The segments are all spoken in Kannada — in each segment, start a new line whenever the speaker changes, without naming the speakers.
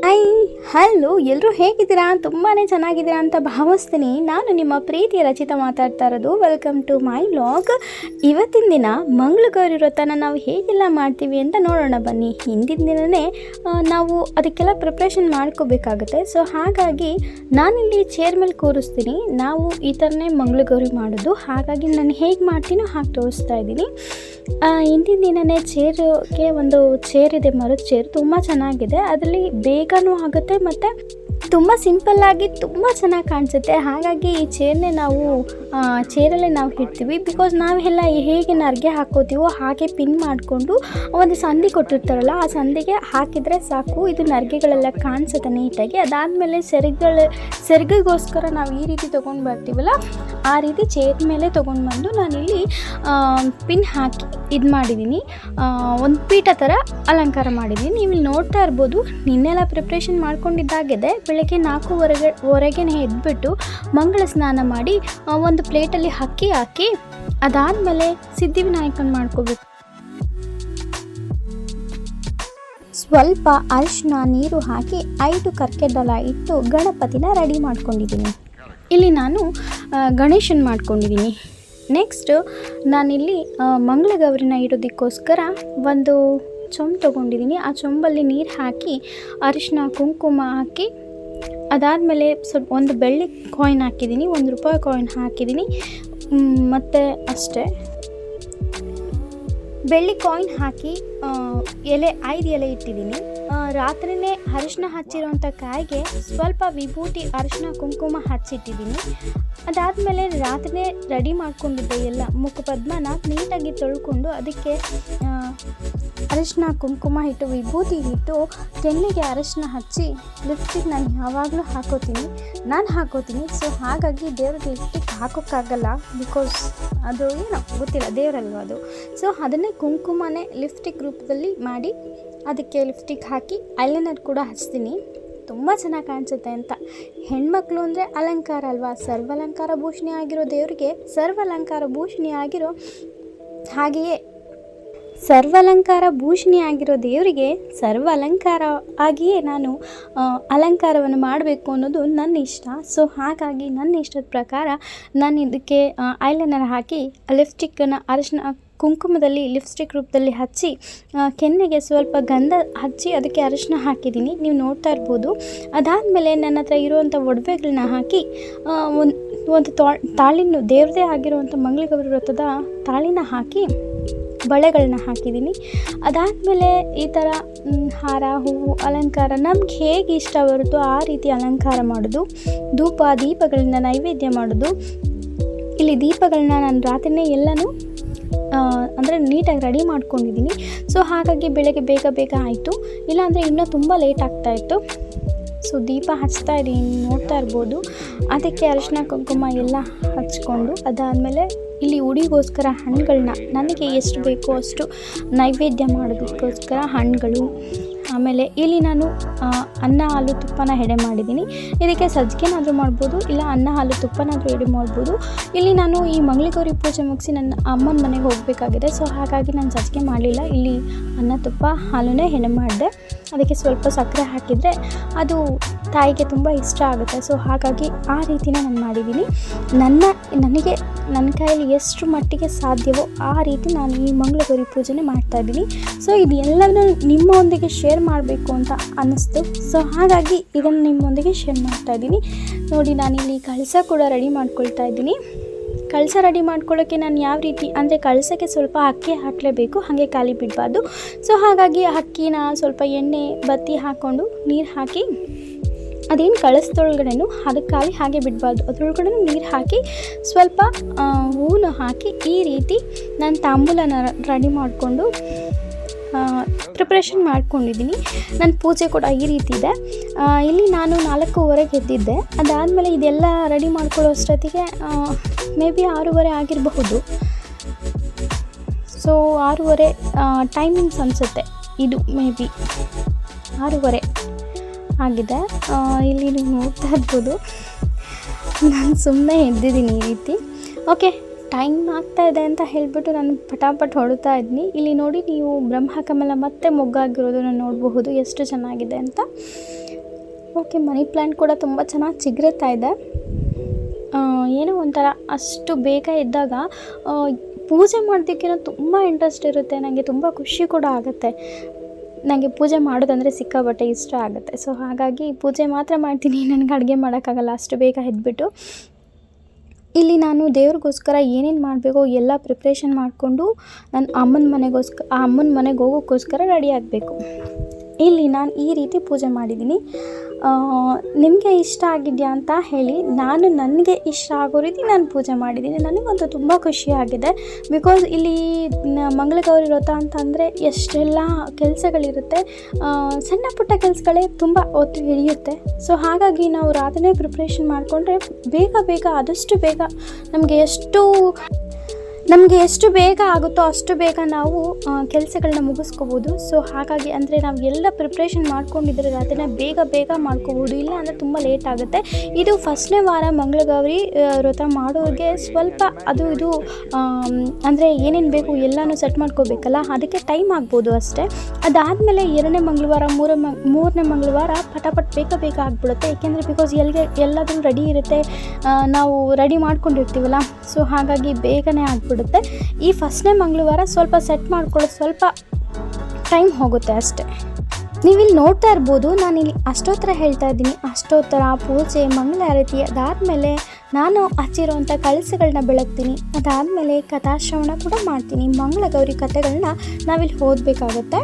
ಹಾಯ್ ಹಲೋ ಎಲ್ಲರೂ ಹೇಗಿದ್ದೀರಾ? ತುಂಬಾ ಚೆನ್ನಾಗಿದ್ದೀರಾ ಅಂತ ಭಾವಿಸ್ತೀನಿ. ನಾನು ನಿಮ್ಮ ಪ್ರೀತಿಯ ರಚಿತಾ ಮಾತಾಡ್ತಾ ಇರೋದು. Welcome to my vlog. ಇವತ್ತಿನ ದಿನ ಮಂಗಳಗೌರಿ ವ್ರತನ ನಾವು ಹೇಗೆಲ್ಲ ಮಾಡ್ತೀವಿ ಅಂತ ನೋಡೋಣ ಬನ್ನಿ. ಹಿಂದಿನ ದಿನವೇ ನಾವು ಅದಕ್ಕೆಲ್ಲ ಪ್ರಿಪ್ರೇಷನ್ ಮಾಡ್ಕೋಬೇಕಾಗುತ್ತೆ. ಸೊ ಹಾಗಾಗಿ ನಾನಿಲ್ಲಿ ಚೇರ್ ಮೇಲೆ ಕೂರಿಸ್ತೀನಿ. ನಾವು ಈ ಥರನೇ ಮಂಗಳಗೌರಿ ಮಾಡೋದು. ಹಾಗಾಗಿ ನಾನು ಹೇಗೆ ಮಾಡ್ತೀನೋ ಹಾಗೆ ತೋರಿಸ್ತಾ ಇದ್ದೀನಿ. ಹಿಂದಿನ ದಿನವೇ ಚೇರ್ಗೆ ಒಂದು ಚೇರ್ ಇದೆ, ಮರದ ಚೇರ್, ತುಂಬ ಚೆನ್ನಾಗಿದೆ. ಅದರಲ್ಲಿ ಬೇಗನೂ ಆಗುತ್ತೆ ಮತ್ತು ತುಂಬ ಸಿಂಪಲ್ಲಾಗಿ ತುಂಬ ಚೆನ್ನಾಗಿ ಕಾಣಿಸುತ್ತೆ. ಹಾಗಾಗಿ ಈ ಚೇರ್ನೇ ನಾವು ಚೇರಲ್ಲೇ ನಾವು ಇಡ್ತೀವಿ. ಬಿಕಾಸ್ ನಾವೆಲ್ಲ ಹೇಗೆ ನರ್ಗೆ ಹಾಕೋತೀವೋ ಹಾಗೆ ಪಿನ್ ಮಾಡಿಕೊಂಡು ಒಂದು ಸಂದಿ ಕೊಟ್ಟಿರ್ತಾರಲ್ಲ, ಆ ಸಂದಿಗೆ ಹಾಕಿದರೆ ಸಾಕು. ಇದು ನರ್ಗೆಗಳೆಲ್ಲ ಕಾಣಿಸುತ್ತೆ ನೀಟಾಗಿ. ಅದಾದಮೇಲೆ ಸೆರಗಿಗೋಸ್ಕರ ನಾವು ಈ ರೀತಿ ತೊಗೊಂಡು ಬರ್ತೀವಲ್ಲ, ಆ ರೀತಿ ಚೇರ್ ಮೇಲೆ ತೊಗೊಂಡು ಬಂದು ನಾನಿಲ್ಲಿ ಪಿನ್ ಹಾಕಿ ಇದು ಮಾಡಿದ್ದೀನಿ. ಒಂದು ಪೀಠ ಥರ ಅಲಂಕಾರ ಮಾಡಿದ್ದೀನಿ. ನೀವು ಇಲ್ಲಿ ನೋಡ್ತಾ ಇರ್ಬೋದು. ನಿನ್ನೆಲ್ಲ ಪ್ರಿಪ್ರೇಷನ್ ಮಾಡ್ಕೊಂಡಿದ್ದಾಗಿದೆ. ಬೆಳಗ್ಗೆ 4:15 ಎದ್ಬಿಟ್ಟು ಮಂಗಳ ಸ್ನಾನ ಮಾಡಿ ಒಂದು ಪ್ಲೇಟಲ್ಲಿ ಅಕ್ಕಿ ಹಾಕಿ ಅದಾದಮೇಲೆ ಸಿದ್ಧಿವಿನಾಯಕನ ಮಾಡ್ಕೋಬೇಕು. ಸ್ವಲ್ಪ ಅರಿಶಿನ ನೀರು ಹಾಕಿ 5 ಕರ್ಕೆಡ್ಡಲ ಇಟ್ಟು ಗಣಪತಿನ ರೆಡಿ ಮಾಡ್ಕೊಂಡಿದ್ದೀನಿ. ಇಲ್ಲಿ ನಾನು ಗಣೇಶನ ಮಾಡ್ಕೊಂಡಿದ್ದೀನಿ. ನೆಕ್ಸ್ಟ್ ನಾನಿಲ್ಲಿ ಮಂಗಳಗೌರಿನ ಇಡೋದಕ್ಕೋಸ್ಕರ ಒಂದು ಚೊಂಬು ತೊಗೊಂಡಿದ್ದೀನಿ. ಆ ಚೊಂಬಲ್ಲಿ ನೀರು ಹಾಕಿ ಅರಿಶಿನ ಕುಂಕುಮ ಹಾಕಿ ಅದಾದಮೇಲೆ ಸ್ವಲ್ಪ ಒಂದು ಬೆಳ್ಳಿ ಕಾಯಿನ್ ಹಾಕಿದ್ದೀನಿ, ₹1 ಕಾಯಿನ್ ಹಾಕಿದ್ದೀನಿ. ಮತ್ತು ಅಷ್ಟೇ ಬೆಳ್ಳಿ ಕಾಯಿನ್ ಹಾಕಿ 5 ಎಲೆ ಇಟ್ಟಿದ್ದೀನಿ. ರಾತ್ರಿಯೇ ಅರಿಶಿನ ಹಚ್ಚಿರೋಂಥ ಕಾಯಿಗೆ ಸ್ವಲ್ಪ ವಿಭೂತಿ ಅರಿಶಿನ ಕುಂಕುಮ ಹಚ್ಚಿಟ್ಟಿದ್ದೀನಿ. ಅದಾದಮೇಲೆ ರಾತ್ರಿಯೇ ರೆಡಿ ಮಾಡ್ಕೊಂಡಿದ್ದೆ ಎಲ್ಲ ಮುಖಪದ್ಮನ ನೀಟಾಗಿ ತೊಳ್ಕೊಂಡು ಅದಕ್ಕೆ ಅರಿಶಿನ ಕುಂಕುಮ ಇಟ್ಟು ವಿಭೂತಿ ಇಟ್ಟು ಕೆನ್ನೆಗೆ ಅರಿಶಿನ ಹಚ್ಚಿ ಲಿಪ್ಸ್ಟಿಕ್ ನಾನು ಯಾವಾಗಲೂ ಹಾಕೋತೀನಿ. ಸೊ ಹಾಗಾಗಿ ದೇವ್ರಿಗೆ ಲಿಪ್ಸ್ಟಿಕ್ ಹಾಕೋಕ್ಕಾಗಲ್ಲ, ಬಿಕಾಸ್ ಅದು ಏನೋ ಗೊತ್ತಿಲ್ಲ, ದೇವರಲ್ವ ಅದು. ಸೊ ಅದನ್ನೇ ಕುಂಕುಮನೇ ಲಿಪ್ಸ್ಟಿಕ್ ರೂಪದಲ್ಲಿ ಮಾಡಿ ಅದಕ್ಕೆ ಲಿಪ್ಸ್ಟಿಕ್ ಹಾಕಿ ಐಲೈನರ್ ಕೂಡ ಹಚ್ತೀನಿ. ತುಂಬ ಚೆನ್ನಾಗಿ ಕಾಣಿಸುತ್ತೆ ಅಂತ. ಹೆಣ್ಮಕ್ಳು ಅಂದರೆ ಅಲಂಕಾರ ಅಲ್ವಾ, ಸರ್ವಾಲಂಕಾರ ಭೂಷಣಿ ಆಗಿರೋ ದೇವರಿಗೆ ಸರ್ವಾಲಂಕಾರ ಭೂಷಣಿ ಆಗಿರೋ ಹಾಗೆಯೇ ಸರ್ವಾಲಂಕಾರ ಭೂಷಣಿ ಆಗಿರೋ ದೇವರಿಗೆ ಸರ್ವ ಅಲಂಕಾರ ಆಗಿಯೇ ನಾನು ಅಲಂಕಾರವನ್ನು ಮಾಡಬೇಕು ಅನ್ನೋದು ನನ್ನ ಇಷ್ಟ. ಸೊ ಹಾಗಾಗಿ ನನ್ನ ಇಷ್ಟದ ಪ್ರಕಾರ ನಾನು ಇದಕ್ಕೆ ಐಲೈನರ್ ಹಾಕಿ ಲಿಪ್ಸ್ಟಿಕ್ಕನ್ನು ಅರಿಶಿನ ಕುಂಕುಮದಲ್ಲಿ ಲಿಪ್ಸ್ಟಿಕ್ ರೂಪದಲ್ಲಿ ಹಚ್ಚಿ ಕೆನ್ನೆಗೆ ಸ್ವಲ್ಪ ಗಂಧ ಹಚ್ಚಿ ಅದಕ್ಕೆ ಅರಿಶಿನ ಹಾಕಿದ್ದೀನಿ, ನೀವು ನೋಡ್ತಾ ಇರ್ಬೋದು. ಅದಾದಮೇಲೆ ನನ್ನ ಹತ್ರ ಇರುವಂಥ ಒಡವೆಗಳನ್ನ ಹಾಕಿ ಒಂದು ತಾಳಿನ ದೇವ್ರದೇ ಆಗಿರುವಂಥ ಮಂಗಳಗೌರಿ ವ್ರತದ ತಾಳಿನ ಹಾಕಿ ಬಳೆಗಳನ್ನ ಹಾಕಿದ್ದೀನಿ. ಅದಾದಮೇಲೆ ಈ ಥರ ಹಾರ ಹೂವು ಅಲಂಕಾರ ನಮ್ಗೆ ಹೇಗೆ ಇಷ್ಟ ಬರುತ್ತೋ ಆ ರೀತಿ ಅಲಂಕಾರ ಮಾಡೋದು. ದೀಪಗಳನ್ನ ನೈವೇದ್ಯ ಮಾಡೋದು. ಇಲ್ಲಿ ದೀಪಗಳನ್ನ ನಾನು ರಾತ್ರಿಯೇ ಎಲ್ಲನೂ ಅಂದರೆ ನೀಟಾಗಿ ರೆಡಿ ಮಾಡ್ಕೊಂಡಿದ್ದೀನಿ. ಸೊ ಹಾಗಾಗಿ ಬೆಳಗ್ಗೆ ಬೇಗ ಆಯಿತು, ಇಲ್ಲಾಂದರೆ ಇನ್ನೂ ತುಂಬ ಲೇಟ್ ಆಗ್ತಾಯಿತ್ತು. ಸೊ ದೀಪ ಹಚ್ತಾ ಇದ್ದೀನಿ, ನೋಡ್ತಾ ಇರ್ಬೋದು. ಅದಕ್ಕೆ ಅರಿಶಿನ ಕುಂಕುಮ ಎಲ್ಲ ಹಚ್ಕೊಂಡು ಅದಾದಮೇಲೆ ಇಲ್ಲಿ ಉಡಿಗೋಸ್ಕರ ಹಣ್ಣುಗಳನ್ನ ನನಗೆ ಎಷ್ಟು ಬೇಕೋ ಅಷ್ಟು ನೈವೇದ್ಯ ಮಾಡೋದಕ್ಕೋಸ್ಕರ ಹಣ್ಣುಗಳು. ಆಮೇಲೆ ಇಲ್ಲಿ ನಾನು ಅನ್ನ ಹಾಲು ತುಪ್ಪನ ಎಡೆ ಮಾಡಿದ್ದೀನಿ. ಇದಕ್ಕೆ ಸಜ್ಜಿಗೆನಾದರೂ ಮಾಡ್ಬೋದು, ಇಲ್ಲ ಅನ್ನ ಹಾಲು ತುಪ್ಪನಾದರೂ ಎಡೆ ಮಾಡ್ಬೋದು. ಇಲ್ಲಿ ನಾನು ಈ ಮಂಗಳಗೌರಿ ಪೂಜೆ ಮುಗಿಸಿ ನನ್ನ ಅಮ್ಮನ ಮನೆಗೆ ಹೋಗಬೇಕಾಗಿದೆ. ಸೊ ಹಾಗಾಗಿ ನಾನು ಸಜ್ಜಿಗೆ ಮಾಡಲಿಲ್ಲ. ಇಲ್ಲಿ ಅನ್ನ ತುಪ್ಪ ಹಾಲನ್ನೇ ಎಡೆ ಮಾಡಿದೆ. ಅದಕ್ಕೆ ಸ್ವಲ್ಪ ಸಕ್ಕರೆ ಹಾಕಿದರೆ ಅದು ತಾಯಿಗೆ ತುಂಬ ಇಷ್ಟ ಆಗುತ್ತೆ. ಸೊ ಹಾಗಾಗಿ ಆ ರೀತಿನೇ ನಾನು ಮಾಡಿದ್ದೀನಿ. ನನಗೆ ನನ್ನ ಕೈಯಲ್ಲಿ ಎಷ್ಟು ಮಟ್ಟಿಗೆ ಸಾಧ್ಯವೋ ಆ ರೀತಿ ನಾನು ಈ ಮಂಗಳಗೌರಿ ಪೂಜೆನೇ ಮಾಡ್ತಾಯಿದ್ದೀನಿ. ಸೊ ಇದೆಲ್ಲವೂ ನಿಮ್ಮೊಂದಿಗೆ ಶೇರ್ ಮಾಡಬೇಕು ಅಂತ ಅನ್ನಿಸ್ತು. ಸೊ ಹಾಗಾಗಿ ಇದನ್ನು ನಿಮ್ಮೊಂದಿಗೆ ಶೇರ್ ಮಾಡ್ತಾಯಿದ್ದೀನಿ. ನೋಡಿ, ನಾನಿಲ್ಲಿ ಕಳಸ ಕೂಡ ರೆಡಿ ಮಾಡ್ಕೊಳ್ತಾ ಇದ್ದೀನಿ. ಕಳಸ ರೆಡಿ ಮಾಡ್ಕೊಳ್ಳೋಕ್ಕೆ ನಾನು ಯಾವ ರೀತಿ ಅಂದರೆ ಕಳಸಕ್ಕೆ ಸ್ವಲ್ಪ ಅಕ್ಕಿ ಹಾಕಲೇಬೇಕು, ಹಾಗೆ ಖಾಲಿ ಬಿಡಬಾರ್ದು. ಸೊ ಹಾಗಾಗಿ ಅಕ್ಕಿನ ಸ್ವಲ್ಪ ಎಣ್ಣೆ ಬತ್ತಿ ಹಾಕ್ಕೊಂಡು ನೀರು ಹಾಕಿ ಅದೇನು ಕಳಸದೊಳಗಡೆನೂ ಅದಕ್ಕೆ ಖಾಲಿ ಹಾಗೆ ಬಿಡಬಾರ್ದು, ಅದ್ರೊಳಗಡೆ ನೀರು ಹಾಕಿ ಸ್ವಲ್ಪ ಹೂವನ್ನು ಹಾಕಿ ಈ ರೀತಿ ನಾನು ತಾಂಬೂಲನ ರೆಡಿ ಮಾಡಿಕೊಂಡು ಪ್ರಿಪ್ರೇಷನ್ ಮಾಡ್ಕೊಂಡಿದ್ದೀನಿ. ನನ್ನ ಪೂಜೆ ಕೂಡ ಈ ರೀತಿ ಇದೆ. ಇಲ್ಲಿ ನಾನು 4:15 ಎದ್ದಿದ್ದೆ. ಅದಾದಮೇಲೆ ಇದೆಲ್ಲ ರೆಡಿ ಮಾಡ್ಕೊಳ್ಳೋ ಅಷ್ಟೊತ್ತಿಗೆ ಮೇ ಬಿ 6:30 ಆಗಿರಬಹುದು. ಸೊ 6:30 ಟೈಮಿಂಗ್ಸ್ ಅನಿಸುತ್ತೆ, ಇದು ಮೇ ಬಿ 6:30 ಆಗಿದೆ. ಇಲ್ಲಿ ನೀವು ನೋಡ್ತಾ ಇರ್ಬೋದು, ನಾನು ಸುಮ್ಮನೆ ಎದ್ದಿದ್ದೀನಿ ಈ ರೀತಿ. ಓಕೆ, ಟೈಮ್ ಆಗ್ತಾಯಿದೆ ಅಂತ ಹೇಳಿಬಿಟ್ಟು ನಾನು ಪಟಾಪಟ್ ಹೊಡುತ್ತಾ ಇದ್ದೀನಿ. ಇಲ್ಲಿ ನೋಡಿ, ನೀವು ಬ್ರಹ್ಮಕಮಲ ಮತ್ತೆ ಮೊಗ್ಗಾಗಿರೋದನ್ನು ನೋಡಬಹುದು ಎಷ್ಟು ಚೆನ್ನಾಗಿದೆ ಅಂತ. ಓಕೆ, ಮನಿ ಪ್ಲ್ಯಾಂಟ್ ಕೂಡ ತುಂಬ ಚೆನ್ನಾಗಿ ಚಿಗುರುತ್ತಾ ಇದೆ. ಏನೋ ಒಂಥರ ಅಷ್ಟು ಬೇಗ ಇದ್ದಾಗ ಪೂಜೆ ಮಾಡೋದಕ್ಕೇನೋ ತುಂಬ ಇಂಟ್ರೆಸ್ಟ್ ಇರುತ್ತೆ. ನನಗೆ ತುಂಬ ಖುಷಿ ಕೂಡ ಆಗುತ್ತೆ. ನನಗೆ ಪೂಜೆ ಮಾಡೋದಂದರೆ ಸಿಕ್ಕಾಪಟ್ಟೆ ಇಷ್ಟ ಆಗುತ್ತೆ. ಸೊ ಹಾಗಾಗಿ ಪೂಜೆ ಮಾತ್ರ ಮಾಡ್ತೀನಿ, ನನಗೆ ಅಡುಗೆ ಮಾಡೋಕ್ಕಾಗಲ್ಲ ಅಷ್ಟು ಬೇಗ ಎದ್ಬಿಟ್ಟು. ಇಲ್ಲಿ ನಾನು ದೇವ್ರಿಗೋಸ್ಕರ ಏನೇನು ಮಾಡಬೇಕೋ ಎಲ್ಲ ಪ್ರಿಪ್ರೇಷನ್ ಮಾಡಿಕೊಂಡು ನನ್ನ ಅಮ್ಮನ ಮನೆಗೆ ಹೋಗೋಕ್ಕೋಸ್ಕರ ರೆಡಿ ಆಗಬೇಕು. ಇಲ್ಲಿ ನಾನು ಈ ರೀತಿ ಪೂಜೆ ಮಾಡಿದ್ದೀನಿ. ನಿಮಗೆ ಇಷ್ಟ ಆಗಿದೆಯಾ ಅಂತ ಹೇಳಿ. ನಾನು ನನಗೆ ಇಷ್ಟ ಆಗೋ ರೀತಿ ನಾನು ಪೂಜೆ ಮಾಡಿದ್ದೀನಿ. ನನಗಂತೂ ತುಂಬ ಖುಷಿಯಾಗಿದೆ. ಬಿಕಾಸ್ ಇಲ್ಲಿ ಮಂಗಳಗೌರಿ ವ್ರತ ಅಂತಂದರೆ ಎಷ್ಟೆಲ್ಲ ಕೆಲಸಗಳಿರುತ್ತೆ, ಸಣ್ಣ ಪುಟ್ಟ ಕೆಲಸಗಳೇ ತುಂಬ ಹೊತ್ತು ಹಿಡಿಯುತ್ತೆ. ಸೊ ಹಾಗಾಗಿ ನಾವು ರಾತ್ರಿನೇ ಪ್ರಿಪ್ರೇಷನ್ ಮಾಡಿಕೊಂಡ್ರೆ ಬೇಗ ಆದಷ್ಟು ಬೇಗ ನಮಗೆ ಎಷ್ಟು ಬೇಗ ಆಗುತ್ತೋ ಅಷ್ಟು ಬೇಗ ನಾವು ಕೆಲಸಗಳನ್ನ ಮುಗಿಸ್ಕೋಬೋದು. ಸೊ ಹಾಗಾಗಿ ಅಂದರೆ ನಾವು ಎಲ್ಲ ಪ್ರಿಪ್ರೇಷನ್ ಮಾಡ್ಕೊಂಡಿದ್ರೆ ರಾತ್ರಿನ ಬೇಗ ಮಾಡ್ಕೋಬೋದು. ಇಲ್ಲ ಅಂದರೆ ತುಂಬ ಲೇಟ್ ಆಗುತ್ತೆ. ಇದು ಫಸ್ಟ್ನೇ ವಾರ ಮಂಗಳಗೌರಿ ವ್ರತ ಮಾಡೋರಿಗೆ ಸ್ವಲ್ಪ ಅದು ಇದು ಅಂದರೆ ಏನೇನು ಬೇಕು ಎಲ್ಲನೂ ಸೆಟ್ ಮಾಡ್ಕೋಬೇಕಲ್ಲ, ಅದಕ್ಕೆ ಟೈಮ್ ಆಗ್ಬೋದು ಅಷ್ಟೇ. ಅದಾದಮೇಲೆ 2ನೇ ಮಂಗಳವಾರ 3ನೇ ಮಂಗಳವಾರ ಪಟಾಪಟ್ ಬೇಗ ಆಗಿಬಿಡುತ್ತೆ. ಏಕೆಂದರೆ ಬಿಕಾಸ್ ಎಲ್ಲದೂ ರೆಡಿ ಇರುತ್ತೆ, ನಾವು ರೆಡಿ ಮಾಡ್ಕೊಂಡಿರ್ತೀವಲ್ಲ. ಸೊ ಹಾಗಾಗಿ ಬೇಗನೆ ಆಗಿಬಿಡುತ್ತೆ. ಈ ಫಸ್ಟ್ನೇ ಮಂಗಳವಾರ ಸ್ವಲ್ಪ ಸೆಟ್ ಮಾಡ್ಕೊಳ್ಳೋದು ಸ್ವಲ್ಪ ಟೈಮ್ ಹೋಗುತ್ತೆ ಅಷ್ಟೇ. ನೀವಿಲ್ಲಿ ನೋಡ್ತಾ ಇರ್ಬೋದು, ನಾನಿಲ್ಲಿ ಅಷ್ಟೋತ್ತರ ಹೇಳ್ತಾ ಇದ್ದೀನಿ. ಅಷ್ಟೋತ್ತರ, ಪೂಜೆ, ಮಂಗಳಾರತಿ, ಅದಾದಮೇಲೆ ನಾನು ಹಚ್ಚಿರೋವಂಥ ಕಳಸಗಳನ್ನ ಬೆಳಗ್ತೀನಿ. ಅದಾದಮೇಲೆ ಕಥಾಶ್ರವಣ ಕೂಡ ಮಾಡ್ತೀನಿ. ಮಂಗಳಗೌರಿ ಕಥೆಗಳನ್ನ ನಾವಿಲ್ಲಿ ಓದಬೇಕಾಗತ್ತೆ.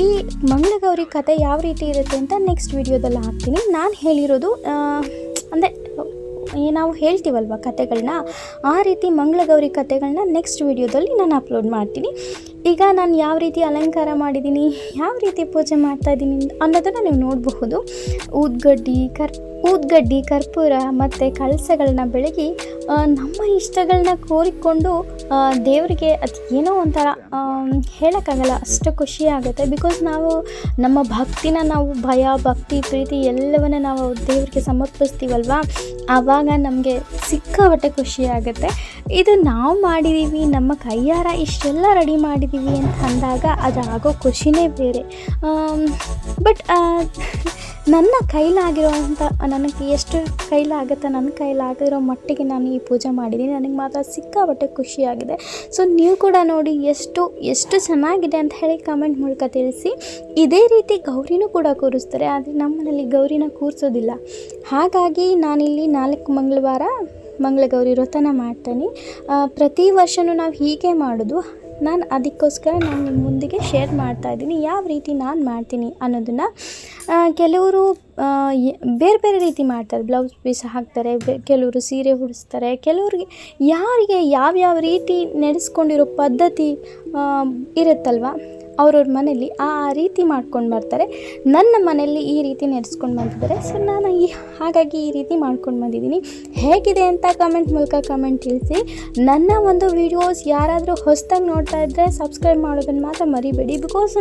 ಈ ಮಂಗಳಗೌರಿ ಕಥೆ ಯಾವ ರೀತಿ ಇರುತ್ತೆ ಅಂತ ನೆಕ್ಸ್ಟ್ ವಿಡಿಯೋದಲ್ಲಿ ಹಾಕ್ತೀನಿ. ನಾನು ಹೇಳಿರೋದು ಅಂದರೆ ನಾವು ಹೇಳ್ತೀವಲ್ವ ಕಥೆಗಳನ್ನ, ಆ ರೀತಿ ಮಂಗಳಗೌರಿ ಕಥೆಗಳನ್ನ ನೆಕ್ಸ್ಟ್ ವಿಡಿಯೋದಲ್ಲಿ ನಾನು ಅಪ್ಲೋಡ್ ಮಾಡ್ತೀನಿ. ಈಗ ನಾನು ಯಾವ ರೀತಿ ಅಲಂಕಾರ ಮಾಡಿದ್ದೀನಿ, ಯಾವ ರೀತಿ ಪೂಜೆ ಮಾಡ್ತಾಯಿದ್ದೀನಿ ಅನ್ನೋದನ್ನು ನೀವು ನೋಡಬಹುದು. ಊದ್ಗಡ್ಡಿ, ಕರ್ಪೂರ ಮತ್ತು ಕಳಸಗಳನ್ನ ಬೆಳಗಿ ನಮ್ಮ ಇಷ್ಟಗಳನ್ನ ಕೋರಿಕೊಂಡು ದೇವರಿಗೆ ಅದು ಏನೋ ಒಂಥರ ಹೇಳೋಕ್ಕಾಗಲ್ಲ, ಅಷ್ಟು ಖುಷಿ ಆಗುತ್ತೆ. ಬಿಕಾಸ್ ನಾವು ನಮ್ಮ ಭಕ್ತಿನ ನಾವು ಭಕ್ತಿ, ಪ್ರೀತಿ ಎಲ್ಲವನ್ನ ನಾವು ದೇವರಿಗೆ ಸಮರ್ಪಿಸ್ತೀವಲ್ವ, ಆವಾಗ ನಮಗೆ ಸಿಕ್ಕಾಪಟ್ಟೆ ಖುಷಿ ಆಗುತ್ತೆ. ಇದು ನಾವು ಮಾಡಿದ್ದೀವಿ, ನಮ್ಮ ಕೈಯಾರ ಇಷ್ಟೆಲ್ಲ ರೆಡಿ ಮಾಡಿದ್ದೀವಿ ಅಂತ ಅಂದಾಗ ಅದಾಗೋ ಖುಷಿನೇ ಬೇರೆ. ಬಟ್ ನನ್ನ ಕೈಲಾಗಿರೋವಂಥ, ನನಗೆ ಎಷ್ಟು ಕೈಲಾಗುತ್ತೆ ನನ್ನ ಕೈಲಾಗಿರೋ ಮಟ್ಟಿಗೆ ನಾನು ಈ ಪೂಜೆ ಮಾಡಿದ್ದೀನಿ. ನನಗೆ ಮಾತ್ರ ಸಿಕ್ಕಾಪಟ್ಟೆ ಖುಷಿಯಾಗಿದೆ. ಸೊ ನೀವು ಕೂಡ ನೋಡಿ ಎಷ್ಟು ಚೆನ್ನಾಗಿದೆ ಅಂತ ಹೇಳಿ ಕಮೆಂಟ್ ಮೂಲಕ ತಿಳಿಸಿ. ಇದೇ ರೀತಿ ಗೌರಿನೂ ಕೂಡ ಕೂರಿಸ್ತಾರೆ, ಆದರೆ ನಮ್ಮನೇಲಿ ಗೌರಿನ ಕೂರಿಸೋದಿಲ್ಲ. ಹಾಗಾಗಿ ನಾನಿಲ್ಲಿ 4 ಮಂಗಳವಾರ ಮಂಗಳಗೌರಿ ವ್ರತನ ಮಾಡ್ತೀನಿ. ಪ್ರತಿ ವರ್ಷವೂ ನಾವು ಹೀಗೆ ಮಾಡೋದು. ನಾನು ಅದಕ್ಕೋಸ್ಕರ ನಾನು ನಿಮ್ಮ ಮುಂದಿಗೆ ಶೇರ್ ಮಾಡ್ತಾಯಿದ್ದೀನಿ ಯಾವ ರೀತಿ ನಾನು ಮಾಡ್ತೀನಿ ಅನ್ನೋದನ್ನು. ಕೆಲವರು ಬೇರೆ ರೀತಿ ಮಾಡ್ತಾರೆ, ಬ್ಲೌಸ್ ಪೀಸ್ ಹಾಕ್ತಾರೆ, ಕೆಲವರು ಸೀರೆ ಉಡಿಸ್ತಾರೆ. ಕೆಲವ್ರಿಗೆ ಯಾರಿಗೆ ಯಾವ್ಯಾವ ರೀತಿ ನಡೆಸ್ಕೊಂಡಿರೋ ಪದ್ಧತಿ ಇರುತ್ತಲ್ವ, ಅವ್ರವ್ರ ಮನೇಲಿ ಆ ರೀತಿ ಮಾಡ್ಕೊಂಡು ಬರ್ತಾರೆ. ನನ್ನ ಮನೆಯಲ್ಲಿ ಈ ರೀತಿ ನಡೆಸ್ಕೊಂಡು ಬಂದಿದ್ದಾರೆ. ಸೊ ನಾನು ಹಾಗಾಗಿ ಈ ರೀತಿ ಮಾಡ್ಕೊಂಡು ಬಂದಿದ್ದೀನಿ. ಹೇಗಿದೆ ಅಂತ ಕಮೆಂಟ್ ಮೂಲಕ ಕಮೆಂಟ್ ತಿಳಿಸಿ. ನನ್ನ ಒಂದು ವೀಡಿಯೋಸ್ ಯಾರಾದರೂ ಹೊಸದಾಗಿ ನೋಡ್ತಾ ಇದ್ದರೆ ಸಬ್ಸ್ಕ್ರೈಬ್ ಮಾಡೋದನ್ನು ಮಾತ್ರ ಮರಿಬೇಡಿ. ಬಿಕಾಸ್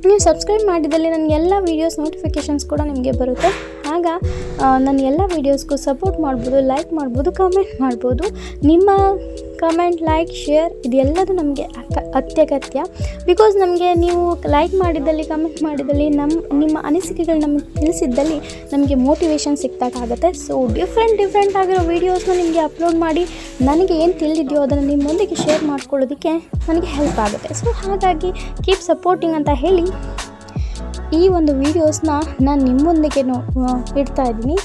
ನೀವು ಸಬ್ಸ್ಕ್ರೈಬ್ ಮಾಡಿದಲ್ಲಿ ನನ್ನ ಎಲ್ಲ ವೀಡಿಯೋಸ್ ನೋಟಿಫಿಕೇಷನ್ಸ್ ಕೂಡ ನಿಮಗೆ ಬರುತ್ತೆ. ಆಗ ನನ್ನ ಎಲ್ಲ ವೀಡಿಯೋಸ್ಗೂ ಸಪೋರ್ಟ್ ಮಾಡ್ಬೋದು, ಲೈಕ್ ಮಾಡ್ಬೋದು, ಕಮೆಂಟ್ ಮಾಡ್ಬೋದು. ನಿಮ್ಮ ಕಮೆಂಟ್, ಲೈಕ್, ಶೇರ್ ಇದೆಲ್ಲದೂ ನಮಗೆ ಅತ್ಯಗತ್ಯ. ಬಿಕಾಸ್ ನಮಗೆ ನೀವು ಲೈಕ್ ಮಾಡಿದ್ದಲ್ಲಿ, ಕಮೆಂಟ್ ಮಾಡಿದ್ದಲ್ಲಿ, ನಿಮ್ಮ ಅನಿಸಿಕೆಗಳು ನಮಗೆ ತಿಳಿಸಿದ್ದಲ್ಲಿ ನಮಗೆ ಮೋಟಿವೇಶನ್ ಸಿಕ್ಕಾಗುತ್ತೆ. ಸೊ ಡಿಫ್ರೆಂಟ್ ಆಗಿರೋ ವೀಡಿಯೋಸ್ನ ನಿಮಗೆ ಅಪ್ಲೋಡ್ ಮಾಡಿ ನನಗೆ ಏನು ತಿಳಿದಿದೆಯೋ ಅದನ್ನು ನಿಮ್ಮೊಂದಿಗೆ ಶೇರ್ ಮಾಡ್ಕೊಳ್ಳೋದಕ್ಕೆ ನನಗೆ ಹೆಲ್ಪ್ ಆಗುತ್ತೆ. ಸೊ ಹಾಗಾಗಿ ಕೀಪ್ ಸಪೋರ್ಟಿಂಗ್ ಅಂತ ಹೇಳಿ ಈ ಒಂದು ವೀಡಿಯೋಸ್ನ ನಾನು ನಿಮ್ಮ ಮುಂದೆಗೆ ಇಡ್ತಾ ಇದ್ದೀನಿ.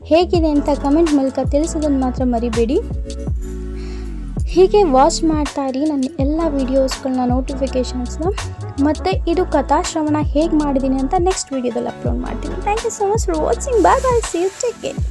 ಹೇಗಿದೆ ಅಂತ ಕಮೆಂಟ್ ಮೂಲಕ ತಿಳಿಸೋದನ್ನು ಮಾತ್ರ ಮರಿಬೇಡಿ. ಹೀಗೆ ವಾಚ್ ಮಾಡ್ತಾ ಇರಿ ನನ್ನ ಎಲ್ಲ ವೀಡಿಯೋಸ್ಗಳನ್ನ, ನೋಟಿಫಿಕೇಷನ್ಸ್ನ. ಮತ್ತು ಇದು ಕಥಾಶ್ರವಣ ಹೇಗೆ ಮಾಡಿದ್ದೀನಿ ಅಂತ ನೆಕ್ಸ್ಟ್ ವೀಡಿಯೋದಲ್ಲಿ ಅಪ್ಲೋಡ್ ಮಾಡ್ತೀನಿ. Thank you so much for watching. Bye, see you, take care.